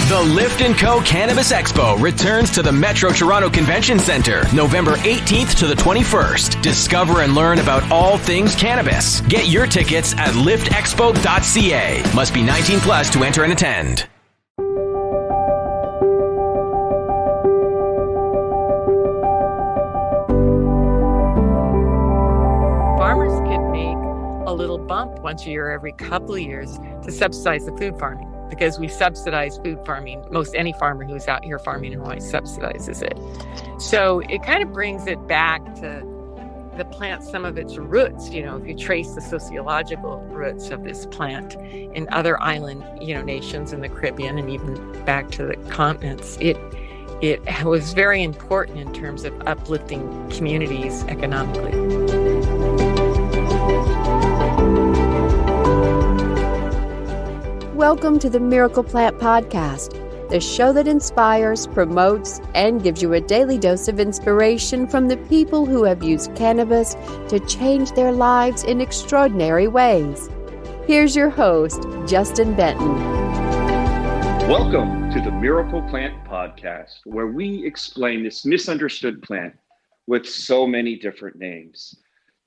The Lift & Co. Cannabis Expo returns to the Metro Toronto Convention Centre, November 18th to the 21st. Discover and learn about all things cannabis. Get your tickets at liftexpo.ca. Must be 19 plus to enter and attend. Farmers can make a little bump once a year, every couple of years, to subsidize the food farming, because we subsidize food farming. Most any farmer who's out here farming in Hawaii subsidizes it. So it kind of brings it back to the plant, some of its roots. You know, if you trace the sociological roots of this plant in other island, nations in the Caribbean and even back to the continents, it was very important in terms of uplifting communities economically. Welcome to the Miracle Plant Podcast, the show that inspires, promotes, and gives you a daily dose of inspiration from the people who have used cannabis to change their lives in extraordinary ways. Here's your host, Justin Benton. Welcome to the Miracle Plant Podcast, where we explain this misunderstood plant with so many different names.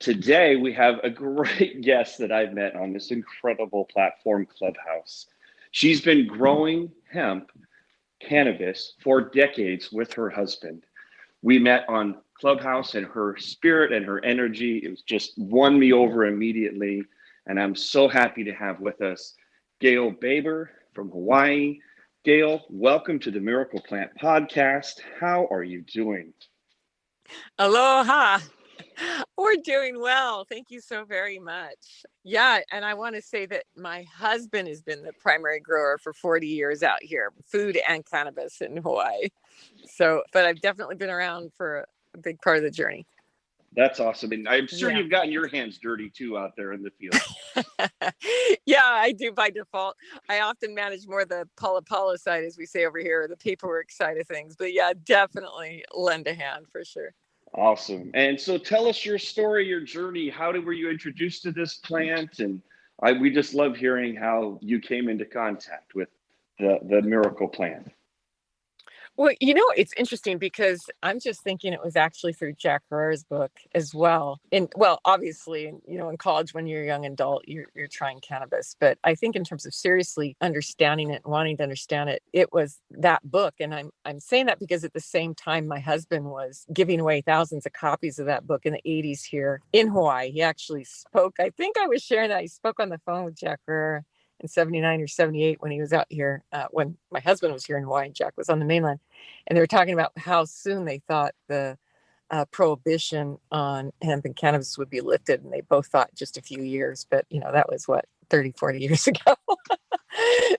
Today, we have a great guest that I've met on this incredible platform, Clubhouse. She's been growing hemp cannabis for decades with her husband. We met on Clubhouse, and her spirit and her energy, it was just won me over immediately. And I'm so happy to have with us Gail Baber from Hawaii. Gail, welcome to the Miracle Plant Podcast. How are you doing? Aloha. We're doing well. Thank you so very much. Yeah, and I want to say that my husband has been the primary grower for 40 years out here, food and cannabis in Hawaii. So, but I've definitely been around for a big part of the journey. That's awesome. And I'm sure you've gotten your hands dirty too out there in the field. Yeah, I do by default. I often manage more the pala side, as we say over here, the paperwork side of things. But yeah, definitely lend a hand for sure. Awesome. And so tell us your story, your journey. Were you introduced to this plant? And we just love hearing how you came into contact with the Miracle Plant. Well, it's interesting because I'm just thinking it was actually through Jack Herrera's book as well. And obviously, in college, when you're a young adult, you're trying cannabis. But I think in terms of seriously understanding it, wanting to understand it, it was that book. And I'm saying that because at the same time, my husband was giving away thousands of copies of that book in the 80s here in Hawaii. He actually spoke. I think I was sharing that. He spoke on the phone with Jack Herrera in 79 or 78 when he was out here, when my husband was here in Hawaii and Jack was on the mainland. And they were talking about how soon they thought the prohibition on hemp and cannabis would be lifted. And they both thought just a few years, but that was 30, 40 years ago.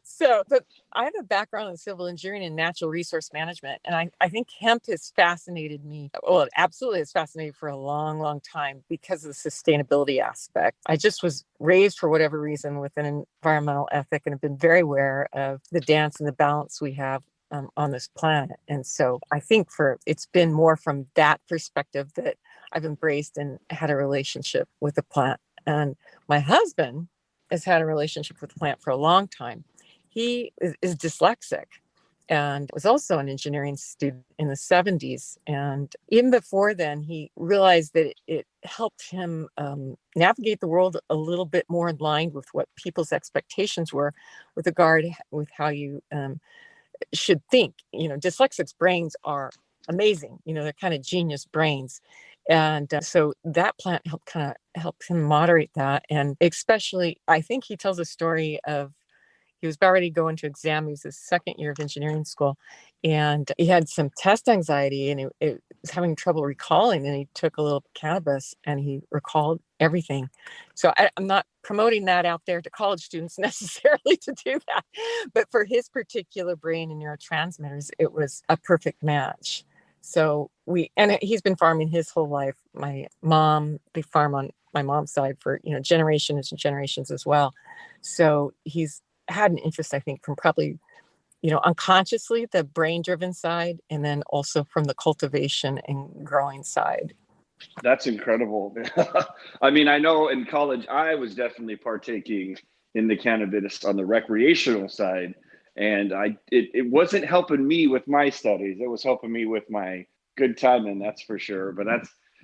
So, but I have a background in civil engineering and natural resource management. And I think hemp has fascinated me. Well, it absolutely has fascinated for a long, long time because of the sustainability aspect. I just was raised for whatever reason with an environmental ethic and have been very aware of the dance and the balance we have on this planet. And so I think it's been more from that perspective that I've embraced and had a relationship with the plant. And my husband has had a relationship with the plant for a long time. He is dyslexic and was also an engineering student in the 70s. And even before then, he realized that it helped him navigate the world a little bit more in line with what people's expectations were with regard with how you should think. Dyslexics' brains are amazing. They're kind of genius brains. And so that plant helped him moderate that. And especially, I think he tells a story of, he was about ready to go into exam. He was his second year of engineering school, and he had some test anxiety, and he was having trouble recalling. And he took a little cannabis, and he recalled everything. So I'm not promoting that out there to college students necessarily to do that, but for his particular brain and neurotransmitters, it was a perfect match. So he's been farming his whole life. My mom, they farm on my mom's side for generations and generations as well. So he's had an interest, I think, from probably, unconsciously, the brain-driven side, and then also from the cultivation and growing side. That's incredible. I mean, I know in college, I was definitely partaking in the cannabis on the recreational side. And it wasn't helping me with my studies. It was helping me with my good timing, that's for sure. But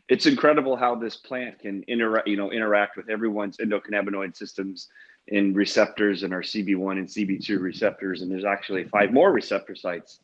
it's incredible how this plant can interact with everyone's endocannabinoid systems in receptors and our CB1 and CB2 receptors. And there's actually 5 more receptor sites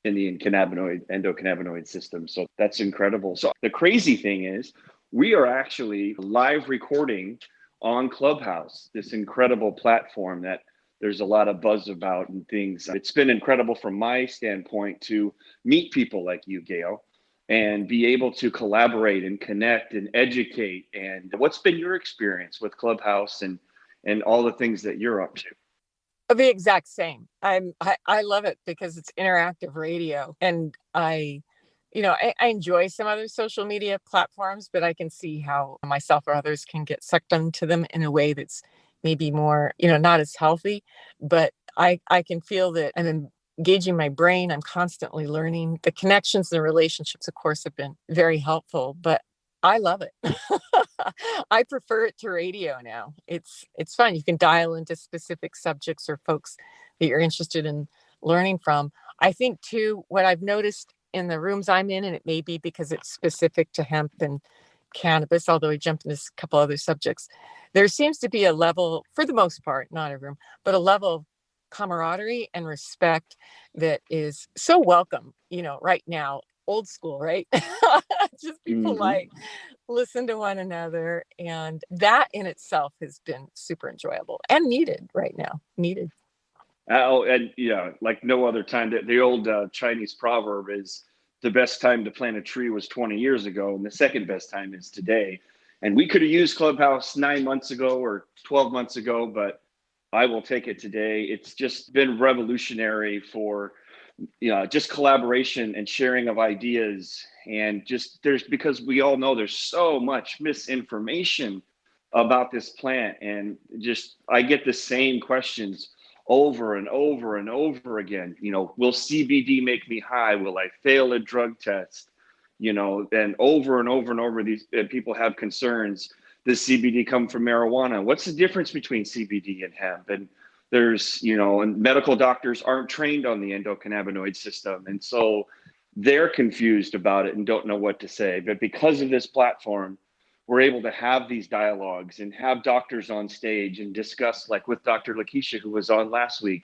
in the endocannabinoid system. So that's incredible. So the crazy thing is we are actually live recording on Clubhouse, this incredible platform that there's a lot of buzz about and things. It's been incredible from my standpoint to meet people like you, Gail, and be able to collaborate and connect and educate. And what's been your experience with Clubhouse and all the things that you're up to? The exact same. I love it because it's interactive radio, and I enjoy some other social media platforms, but I can see how myself or others can get sucked into them in a way that's maybe more, not as healthy. But I can feel that I'm engaging my brain. I'm constantly learning. The connections and the relationships, of course, have been very helpful, but I love it. I prefer it to radio now. It's fun. You can dial into specific subjects or folks that you're interested in learning from. I think too, what I've noticed in the rooms I'm in, and it may be because it's specific to hemp and cannabis, although I jumped into a couple other subjects, there seems to be a level, for the most part, not every room, but a level of camaraderie and respect that is so welcome, right now. Old school, right? Just people like listen to one another. And that in itself has been super enjoyable and needed right now. Needed. And like no other time. The old Chinese proverb is the best time to plant a tree was 20 years ago, and the second best time is today. And we could have used Clubhouse 9 months ago or 12 months ago, but I will take it today. It's just been revolutionary for just collaboration and sharing of ideas. And because we all know there's so much misinformation about this plant. And I get the same questions over and over and over again. Will CBD make me high? Will I fail a drug test? And over and over and over, these people have concerns. Does CBD come from marijuana? What's the difference between CBD and hemp? And there's, and medical doctors aren't trained on the endocannabinoid system. And so they're confused about it and don't know what to say. But because of this platform, we're able to have these dialogues and have doctors on stage and discuss, like with Dr. Lakeisha, who was on last week,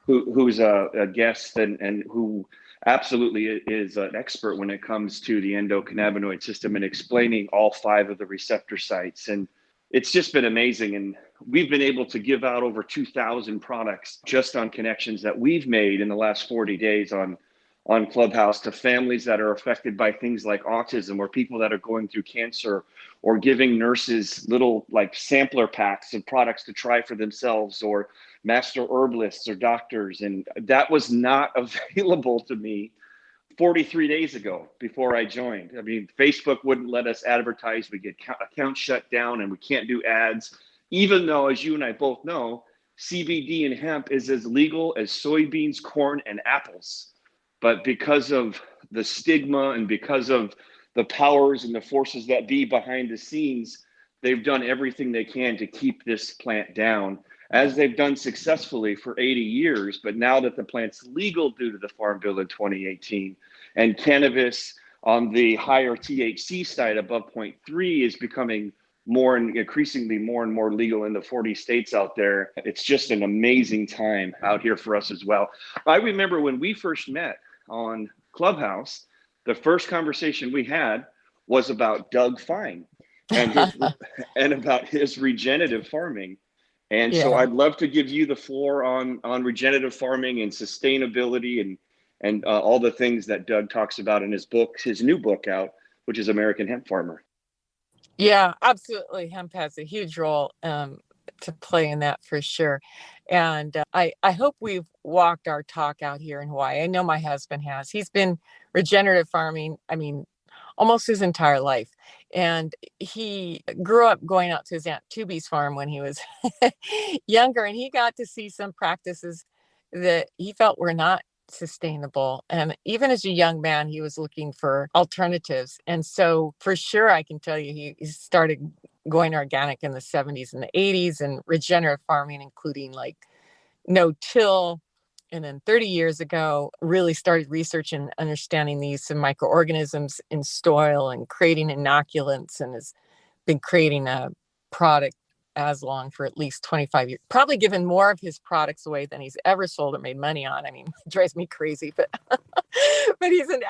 who's a guest and who absolutely is an expert when it comes to the endocannabinoid system and explaining all 5 of the receptor sites. And it's just been amazing. And we've been able to give out over 2,000 products just on connections that we've made in the last 40 days on Clubhouse to families that are affected by things like autism or people that are going through cancer, or giving nurses little like sampler packs of products to try for themselves, or master herbalists or doctors. And that was not available to me 43 days ago before I joined. I mean, Facebook wouldn't let us advertise. We get accounts shut down and we can't do ads, even though, as you and I both know, CBD and hemp is as legal as soybeans, corn, and apples. But because of the stigma and because of the powers and the forces that be behind the scenes, they've done everything they can to keep this plant down, as they've done successfully for 80 years. But now that the plant's legal due to the Farm Bill in 2018, and cannabis on the higher THC side above 0.3 is becoming increasingly more and more legal in the 40 states out there, it's just an amazing time out here for us as well. I remember when we first met on Clubhouse, the first conversation we had was about Doug Fine and about his regenerative farming. And so I'd love to give you the floor on regenerative farming and sustainability and all the things that Doug talks about in his book, his new book out, which is American Hemp Farmer. Yeah, absolutely. Hemp has a huge role to play in that for sure. And I hope we've walked our talk out here in Hawaii. I know my husband has. He's been regenerative farming, almost his entire life. And he grew up going out to his Aunt Tubi's farm when he was younger, and he got to see some practices that he felt were not sustainable. And even as a young man, he was looking for alternatives. And so for sure, I can tell you, he started going organic in the 70s and the 80s, and regenerative farming, including like no-till, And then 30 years ago, really started researching and understanding these microorganisms in soil and creating inoculants, and has been creating a product as long for at least 25 years, probably given more of his products away than he's ever sold or made money on. I mean, it drives me crazy, but but he's an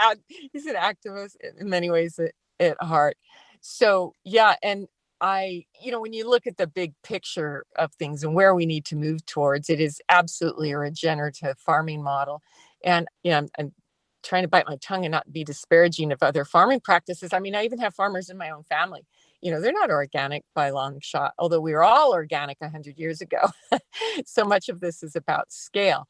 activist in many ways at heart. So yeah, and when you look at the big picture of things and where we need to move towards, it is absolutely a regenerative farming model. And I'm trying to bite my tongue and not be disparaging of other farming practices. I mean, I even have farmers in my own family. They're not organic by a long shot, although we were all organic 100 years ago. So much of this is about scale.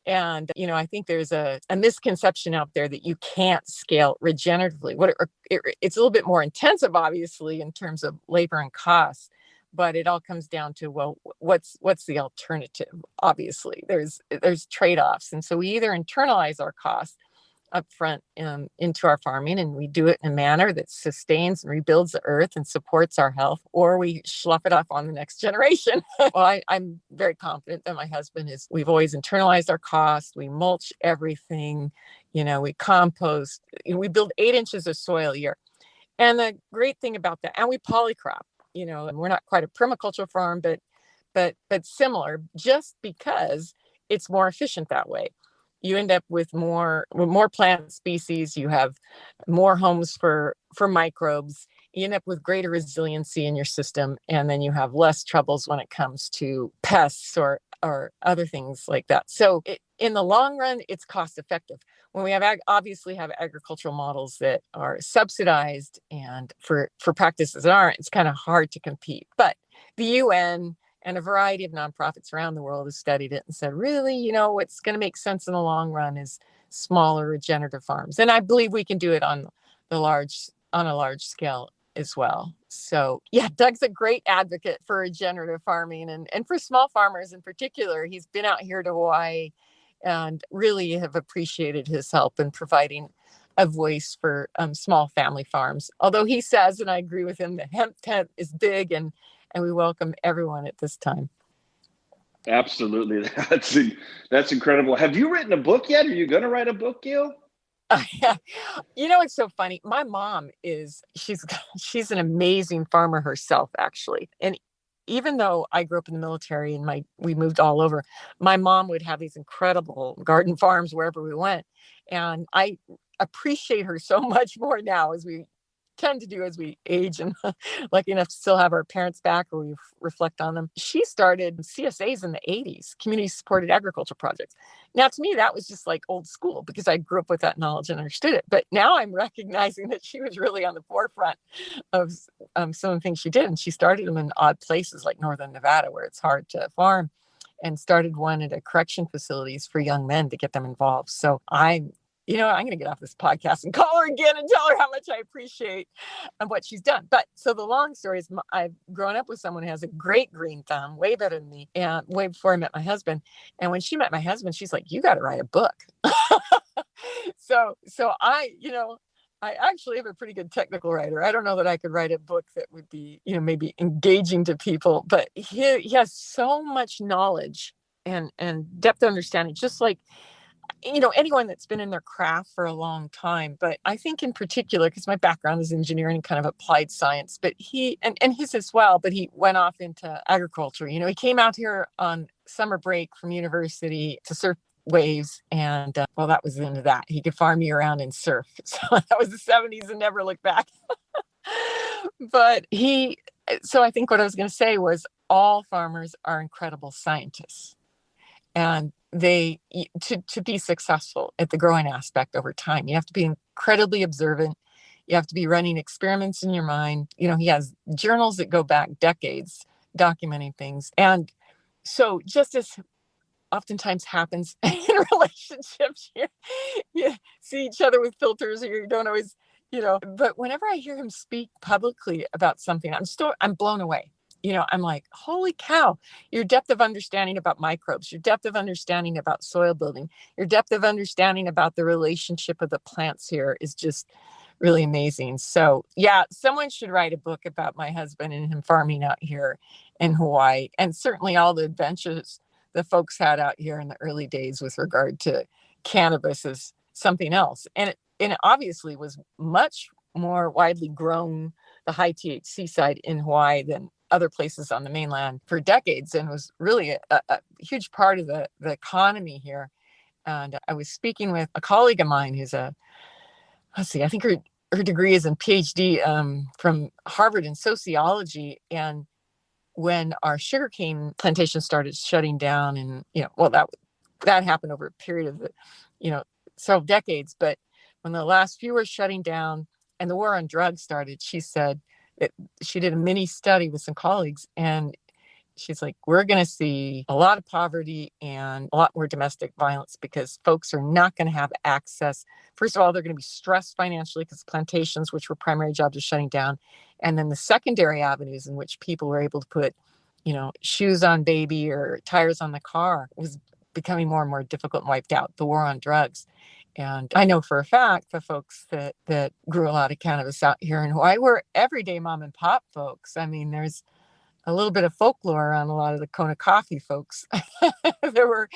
And, I think there's a misconception out there that you can't scale regeneratively. It's a little bit more intensive, obviously, in terms of labor and costs, but it all comes down to, well, what's the alternative? Obviously, there's trade-offs. And so we either internalize our costs upfront into our farming, and we do it in a manner that sustains and rebuilds the earth and supports our health, or we slough it off on the next generation. Well, I'm very confident that my husband we've always internalized our costs. We mulch everything, we compost, we build 8 inches of soil a year. And the great thing about that, and we polycrop, and we're not quite a permaculture farm, but similar, just because it's more efficient that way. You end up with more plant species. You have more homes for microbes. You end up with greater resiliency in your system, and then you have less troubles when it comes to pests or other things like that. So in the long run, it's cost effective. When we obviously have agricultural models that are subsidized, and for practices that aren't, it's kind of hard to compete. But the UN and a variety of nonprofits around the world have studied it and said, really, what's going to make sense in the long run is smaller regenerative farms. And I believe we can do it on a large scale as well. So yeah, Doug's a great advocate for regenerative farming and for small farmers in particular. He's been out here to Hawaii and really have appreciated his help in providing a voice for small family farms. Although he says, and I agree with him, the hemp tent is big, and we welcome everyone at this time. Absolutely. That's incredible. Have you written a book yet? Are you going to write a book, Gail? It's so funny. My mom she's an amazing farmer herself, actually. And even though I grew up in the military and we moved all over, my mom would have these incredible garden farms wherever we went. And I appreciate her so much more now, as we tend to do as we age and lucky enough to still have our parents back, or we reflect on them. She started CSAs in the 80s, community supported agriculture projects. Now, to me, that was just like old school because I grew up with that knowledge and understood it. But now I'm recognizing that she was really on the forefront of some of the things she did. And she started them in odd places like Northern Nevada, where it's hard to farm, and started one at a correction facilities for young men to get them involved. So I'm going to get off this podcast and call her again and tell her how much I appreciate what she's done. But so the long story is, I've grown up with someone who has a great green thumb, way better than me, and way before I met my husband. And when she met my husband, she's like, you got to write a book. So I actually am a pretty good technical writer. I don't know that I could write a book that would be, maybe engaging to people, but he has so much knowledge and depth of understanding, just like, anyone that's been in their craft for a long time. But I think in particular, because my background is engineering and kind of applied science, but he, and his as well, but he went off into agriculture. He came out here on summer break from university to surf waves. And that was the end of that. He could farm year round and surf. So that was the 70s and never looked back. So I think what I was going to say was, all farmers are incredible scientists. And to be successful at the growing aspect over time, you have to be incredibly observant. You have to be running experiments in your mind. He has journals that go back decades documenting things. And so just as oftentimes happens in relationships, you see each other with filters, or you don't always, but whenever I hear him speak publicly about something, I'm blown away. I'm like, holy cow, your depth of understanding about microbes, your depth of understanding about soil building, your depth of understanding about the relationship of the plants here is just really amazing. So yeah, someone should write a book about my husband and him farming out here in Hawaii, and certainly all the adventures the folks had out here in the early days with regard to cannabis as something else. And it obviously was much more widely grown, the high THC side in Hawaii, than other places on the mainland for decades, and was really a huge part of the economy here. And I was speaking with a colleague of mine who's I think her degree is in PhD from Harvard in sociology. And when our sugarcane plantation started shutting down, and that happened over a period of several decades, but when the last few were shutting down and the war on drugs started, she said that she did a mini study with some colleagues, and she's like, we're going to see a lot of poverty and a lot more domestic violence because folks are not going to have access. First of all, they're going to be stressed financially because plantations, which were primary jobs, are shutting down. And then the secondary avenues in which people were able to put, shoes on baby or tires on the car was becoming more and more difficult and wiped out. The war on drugs. And I know for a fact the folks that grew a lot of cannabis out here in Hawaii were everyday mom and pop folks. I mean, there's a little bit of folklore around a lot of the Kona coffee folks. There were,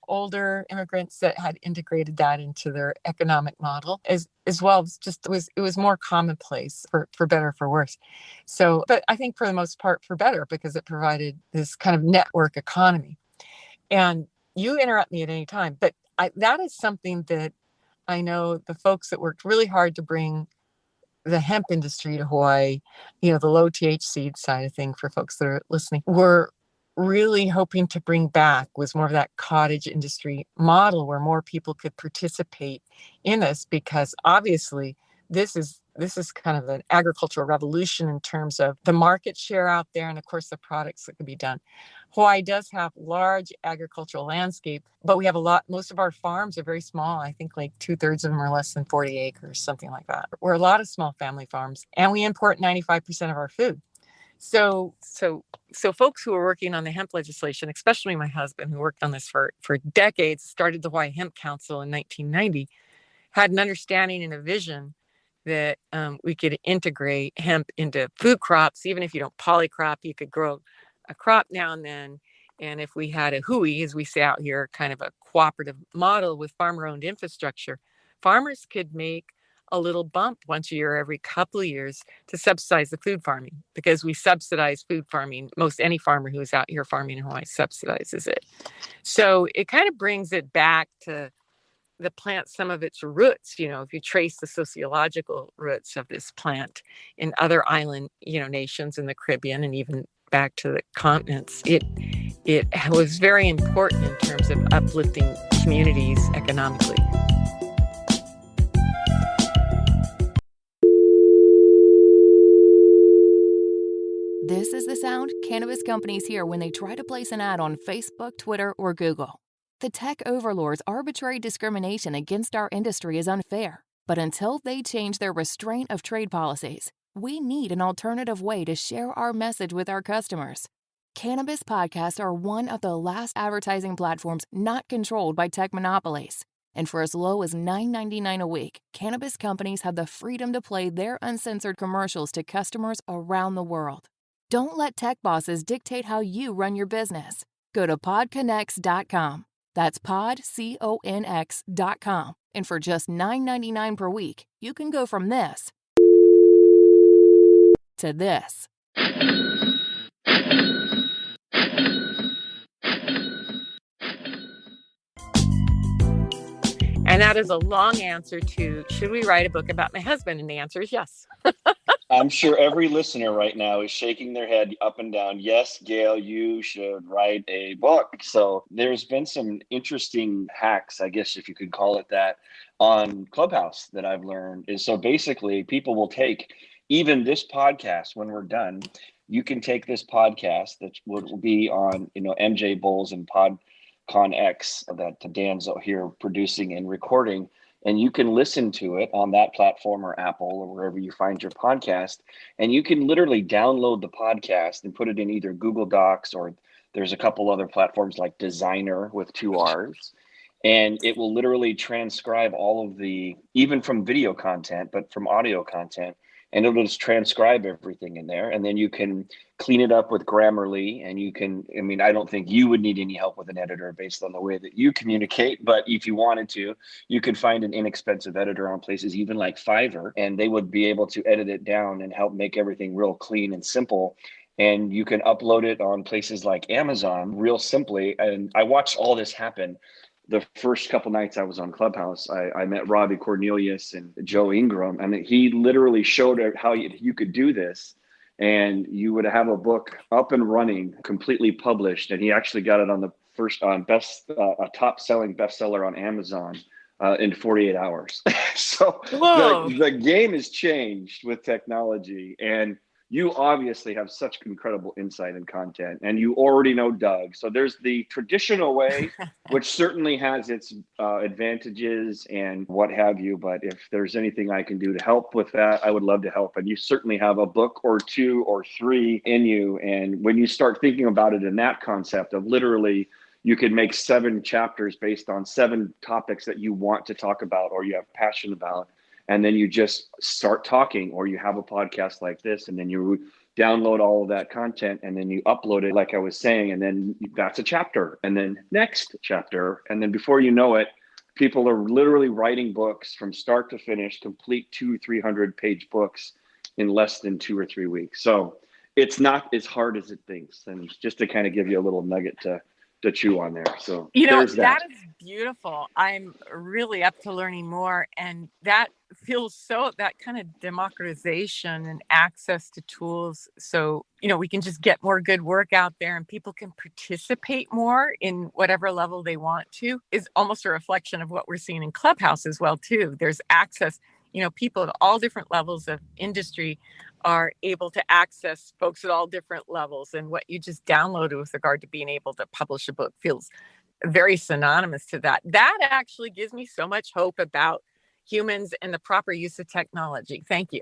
older immigrants that had integrated that into their economic model as well as it was more commonplace for better or for worse. So, but I think for the most part for better, because it provided this kind of network economy. And you interrupt me at any time, but that is something that I know the folks that worked really hard to bring the hemp industry to Hawaii, the low THC side of thing for folks that are listening, were really hoping to bring back, was more of that cottage industry model where more people could participate in this, because obviously this is kind of an agricultural revolution in terms of the market share out there and, of course, the products that can be done. Hawaii does have large agricultural landscape, but we have most of our farms are very small. I think like 2/3 of them are less than 40 acres, something like that. We're a lot of small family farms, and we import 95% of our food. So folks who are working on the hemp legislation, especially my husband, who worked on this for decades, started the Hawaii Hemp Council in 1990, had an understanding and a vision that we could integrate hemp into food crops. Even if you don't polycrop, you could grow a crop now and then. And if we had a hui, as we say out here, kind of a cooperative model with farmer-owned infrastructure, farmers could make a little bump once a year, every couple of years, to subsidize the food farming, because we subsidize food farming. Most any farmer who is out here farming in Hawaii subsidizes it. So it kind of brings it back to the plant, some of its roots. If you trace the sociological roots of this plant in other island, nations in the Caribbean and even back to the continents, it was very important in terms of uplifting communities economically. This is the sound cannabis companies hear when they try to place an ad on Facebook, Twitter, or Google. The tech overlords' arbitrary discrimination against our industry is unfair, but until they change their restraint of trade policies, we need an alternative way to share our message with our customers. Cannabis podcasts are one of the last advertising platforms not controlled by tech monopolies. And for as low as $9.99 a week, cannabis companies have the freedom to play their uncensored commercials to customers around the world. Don't let tech bosses dictate how you run your business. Go to podCONX.com. That's podCONX.com. And for just $9.99 per week, you can go from this to this. And that is a long answer to, should we write a book about my husband? And the answer is yes. I'm sure every listener right now is shaking their head up and down. Yes, Gail, you should write a book. So there's been some interesting hacks, I guess, if you could call it that, on Clubhouse that I've learned. Is so basically people will take even this podcast when we're done. You can take this podcast that will be on, MJ Bowles and podCONX that Dan's out here producing and recording. And you can listen to it on that platform or Apple or wherever you find your podcast. And you can literally download the podcast and put it in either Google Docs, or there's a couple other platforms like Designer with 2 R's. And it will literally transcribe all of the, even from video content, but from audio content. and it'll just transcribe everything in there. And then you can clean it up with Grammarly, and I don't think you would need any help with an editor based on the way that you communicate, but if you wanted to, you could find an inexpensive editor on places even like Fiverr, and they would be able to edit it down and help make everything real clean and simple. And you can upload it on places like Amazon real simply. And I watched all this happen. The first couple nights I was on Clubhouse, I met Robbie Cornelius and Joe Ingram, and he literally showed how you could do this. And you would have a book up and running, completely published. And he actually got it on the first a top-selling bestseller on Amazon in 48 hours. So the game has changed with technology, and you obviously have such incredible insight and content, and you already know Doug. So there's the traditional way, which certainly has its advantages and what have you. But if there's anything I can do to help with that, I would love to help. And you certainly have a book or two or three in you. And when you start thinking about it in that concept of literally, you could make 7 chapters based on 7 topics that you want to talk about or you have passion about. And then you just start talking, or you have a podcast like this, and then you download all of that content, and then you upload it, like I was saying, and then that's a chapter, and then next chapter. And then before you know it, people are literally writing books from start to finish, complete 200-300 page books in less than 2 or 3 weeks. So it's not as hard as it thinks. And just to kind of give you a little nugget to chew on there. So that is beautiful. I'm really up to learning more. And that feels that kind of democratization and access to tools. So, we can just get more good work out there, and people can participate more in whatever level they want to, is almost a reflection of what we're seeing in Clubhouse as well, too. There's access, people at all different levels of industry are able to access folks at all different levels. And what you just downloaded with regard to being able to publish a book feels very synonymous to that. That actually gives me so much hope about humans and the proper use of technology. Thank you.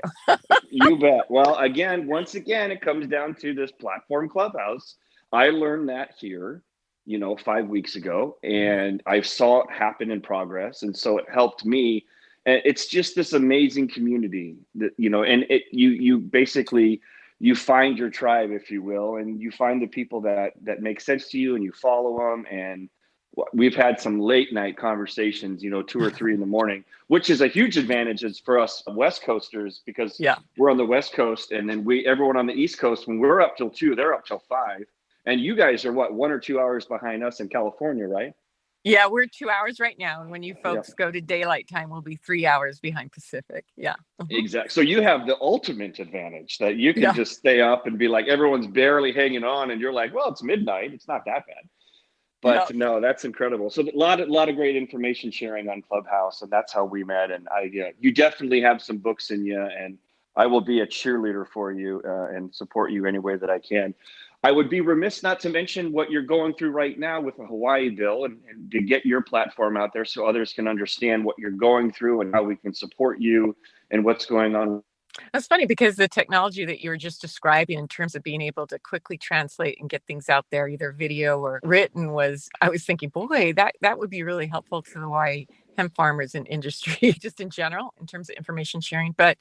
You bet. Well, once again, it comes down to this platform Clubhouse. I learned that here, 5 weeks ago, and I saw it happen in progress. And so it helped me. And it's just this amazing community that, and you basically, you find your tribe, if you will, and you find the people that make sense to you, and you follow them. And we've had some late night conversations, 2 or 3 in the morning, which is a huge advantage for us West Coasters, because we're on the West Coast, and then everyone on the East Coast, when we're up till 2, they're up till 5. And you guys are 1 or 2 hours behind us in California, right? Yeah, we're 2 hours right now. And when you folks go to daylight time, we'll be 3 hours behind Pacific. Yeah. Exactly. So you have the ultimate advantage that you can just stay up and be like, everyone's barely hanging on. And you're like, well, it's midnight. It's not that bad. But no, that's incredible. So a lot of great information sharing on Clubhouse. And that's how we met. And you definitely have some books in you. And I will be a cheerleader for you and support you any way that I can. I would be remiss not to mention what you're going through right now with the Hawaii bill, and to get your platform out there so others can understand what you're going through and how we can support you and what's going on. That's funny, because the technology that you were just describing in terms of being able to quickly translate and get things out there, either video or written, I was thinking, boy, that would be really helpful to the Hawaii hemp farmers and industry, just in general, in terms of information sharing. But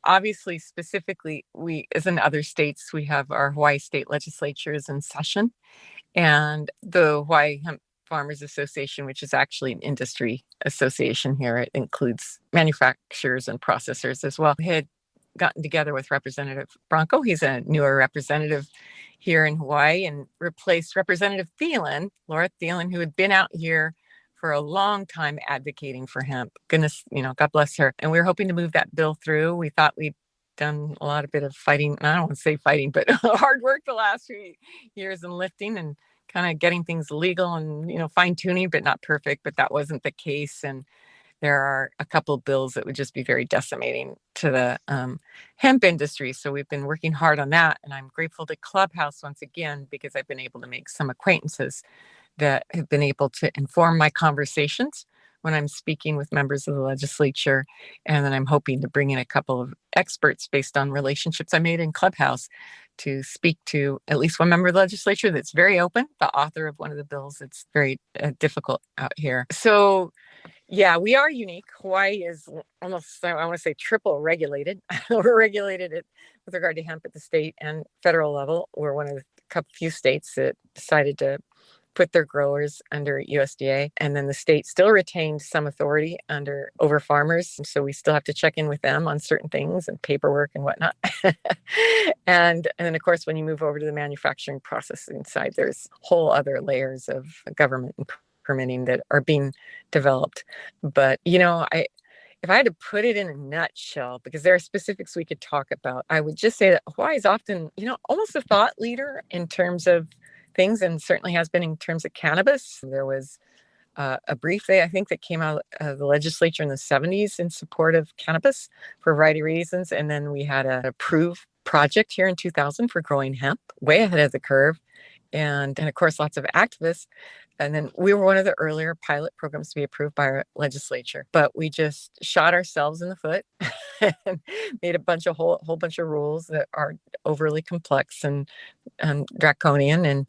obviously, specifically, we, as in other states, we have our Hawaii state legislatures in session, and the Hawaii Hemp Farmers Association, which is actually an industry association here. It includes manufacturers and processors as well. We had gotten together with Representative Bronco. He's a newer representative here in Hawaii, and replaced Representative Laura Thielen, who had been out here for a long time advocating for hemp. Goodness, God bless her. And we were hoping to move that bill through. We thought we'd done a bit of fighting. I don't want to say fighting, but hard work the last few years in lifting and kind of getting things legal and, fine tuning, but not perfect. But that wasn't the case. And there are a couple of bills that would just be very decimating to the hemp industry. So we've been working hard on that. And I'm grateful to Clubhouse once again, because I've been able to make some acquaintances that have been able to inform my conversations when I'm speaking with members of the legislature. And then I'm hoping to bring in a couple of experts based on relationships I made in Clubhouse to speak to at least one member of the legislature that's very open, the author of one of the bills that's very difficult out here. So Yeah, we are unique. Hawaii is almost, I want to say, triple regulated. We're regulated with regard to hemp at the state and federal level. We're one of the few states that decided to put their growers under USDA. And then the state still retained some authority over farmers. And so we still have to check in with them on certain things and paperwork and whatnot. and then, of course, when you move over to the manufacturing processing side, there's whole other layers of government and permitting that are being developed. But, if I had to put it in a nutshell, because there are specifics we could talk about, I would just say that Hawaii is often, almost a thought leader in terms of things, and certainly has been in terms of cannabis. There was a brief, I think, that came out of the legislature in the 70s in support of cannabis for a variety of reasons. And then we had an approved project here in 2000 for growing hemp, way ahead of the curve. And of course, lots of activists. And then we were one of the earlier pilot programs to be approved by our legislature. But we just shot ourselves in the foot and made a whole bunch of rules that are overly complex and draconian. And,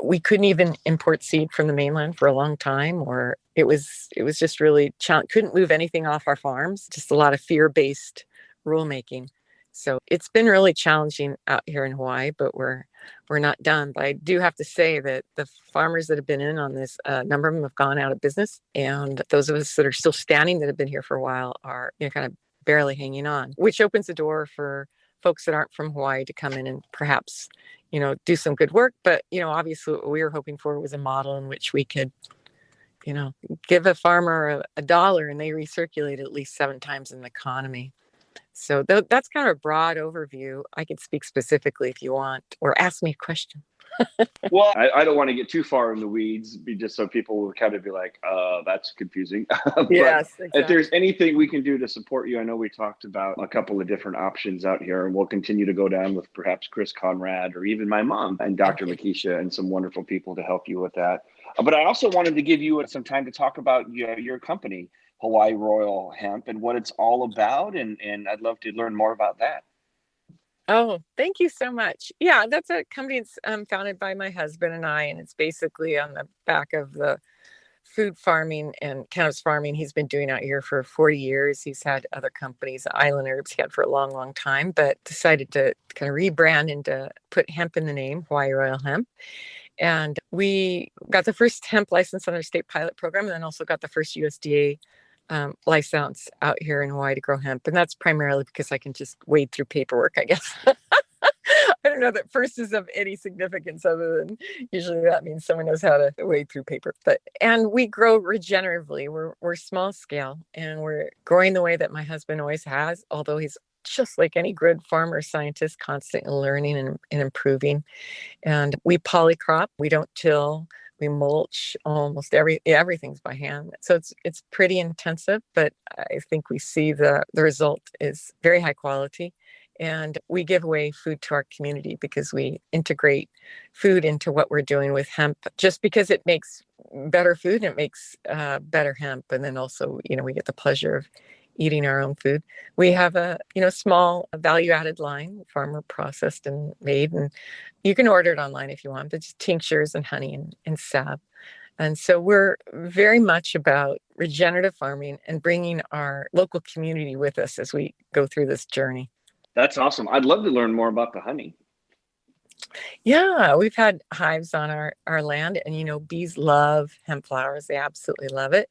we couldn't even import seed from the mainland for a long time, or it was just really couldn't move anything off our farms, just a lot of fear-based rulemaking. So it's been really challenging out here in Hawaii, but we're not done. But I do have to say that the farmers that have been in on this, a number of them have gone out of business. And those of us that are still standing that have been here for a while are kind of barely hanging on, which opens the door for folks that aren't from Hawaii to come in and perhaps, do some good work. But, obviously what we were hoping for was a model in which we could, give a farmer a dollar and they recirculate at least 7 times in the economy. So that's kind of a broad overview. I can speak specifically if you want, or ask me a question. Well, I don't want to get too far in the weeds, just so people will kind of be like, that's confusing. Yes, exactly. If there's anything we can do to support you, I know we talked about a couple of different options out here, and we'll continue to go down with perhaps Chris Conrad or even my mom and Dr. Lakeisha and some wonderful people to help you with that. But I also wanted to give you some time to talk about your company, Hawaii Royal Hemp, and what it's all about. And I'd love to learn more about that. Oh, thank you so much. Yeah, that's a company that's founded by my husband and I, and it's basically on the back of the food farming and cannabis farming he's been doing out here for 40 years. He's had other companies, Island Herbs, he had for a long, long time, but decided to kind of rebrand and to put hemp in the name, Hawaii Royal Hemp. And we got the first hemp license on our state pilot program, and then also got the first USDA license out here in Hawaii to grow hemp. And that's primarily because I can just wade through paperwork, I guess. I don't know that first is of any significance, other than usually that means someone knows how to wade through paper. And we grow regeneratively. We're small scale, and we're growing the way that my husband always has, although he's just like any good farmer scientist, constantly learning and improving. And we polycrop. We don't till. We mulch. Almost everything's by hand. So it's pretty intensive, but I think we see the result is very high quality. And we give away food to our community because we integrate food into what we're doing with hemp, just because it makes better food and it makes better hemp. And then also, we get the pleasure of eating our own food. We have a small value-added line, farmer processed and made, and you can order it online if you want, but just tinctures and honey and salve. And so we're very much about regenerative farming and bringing our local community with us as we go through this journey. That's awesome. I'd love to learn more about the honey. Yeah, we've had hives on our land, and bees love hemp flowers. They absolutely love it.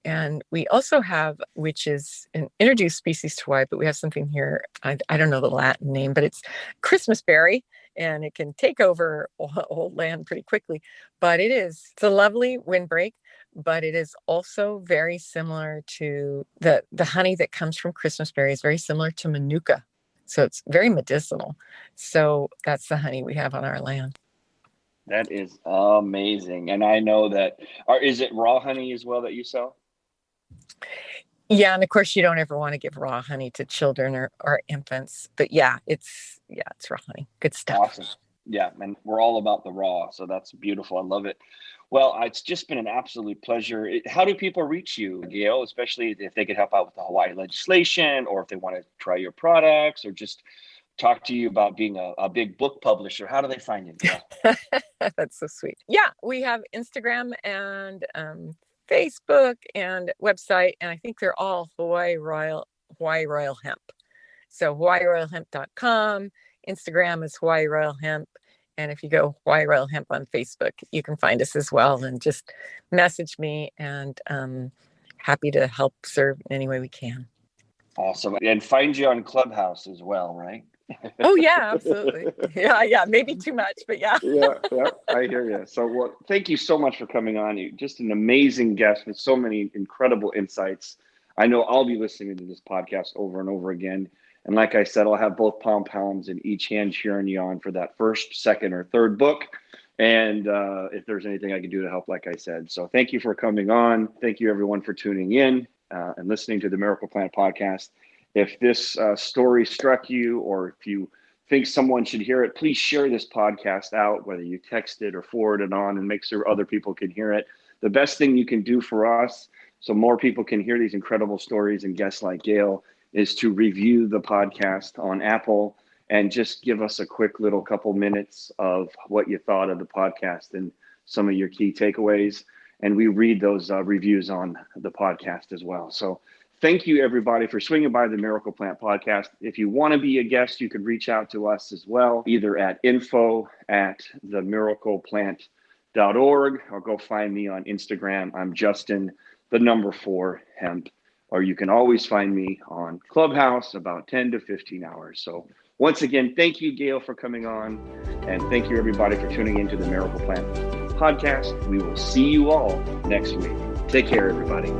And we also have, which is an introduced species to Hawaii, but we have something here, I don't know the Latin name, but it's Christmas berry, and it can take over a whole land pretty quickly. But it's a lovely windbreak, but it is also very similar to the honey that comes from Christmas berry is very similar to manuka. So it's very medicinal. So that's the honey we have on our land. That is amazing. And I know that, is it raw honey as well that you sell? Yeah, and of course you don't ever want to give raw honey to children or infants. But it's raw honey. Good stuff. Awesome. Yeah, and we're all about the raw, so that's beautiful. I love it. Well, it's just been an absolute pleasure. How do people reach you, Gail, especially if they could help out with the Hawaii legislation, or if they want to try your products, or just talk to you about being a big book publisher? How do they find you, Gail? That's so sweet. Yeah, we have Instagram and Facebook and website, and I think they're all Hawaii Royal Hemp. So hawaii-royal-hemp.com. Instagram is Hawaii Royal Hemp. And if you go Hawaii Royal Hemp on Facebook, you can find us as well, and just message me, and happy to help serve in any way we can. Awesome. And find you on Clubhouse as well, right? Oh, yeah, absolutely. Yeah. Maybe too much, but yeah. yeah, I hear you. So, well, thank you so much for coming on. You're just an amazing guest with so many incredible insights. I know I'll be listening to this podcast over and over again. And like I said, I'll have both pom-poms in each hand cheering you on for that first, second, or third book. And if there's anything I can do to help, like I said. So thank you for coming on. Thank you, everyone, for tuning in and listening to the Miracle Plant podcast. If this story struck you, or if you think someone should hear it, please share this podcast out, whether you text it or forward it on, and make sure other people can hear it. The best thing you can do for us, so more people can hear these incredible stories and guests like Gail, is to review the podcast on Apple and just give us a quick little couple minutes of what you thought of the podcast and some of your key takeaways. And we read those reviews on the podcast as well. So thank you, everybody, for swinging by the Miracle Plant podcast. If you want to be a guest, you could reach out to us as well, either at info@themiracleplant.org, or go find me on Instagram. I'm Justin, the number 4 hemp. Or you can always find me on Clubhouse about 10 to 15 hours. So once again, thank you, Gail, for coming on. And thank you, everybody, for tuning into the Miracle Plant podcast. We will see you all next week. Take care, everybody.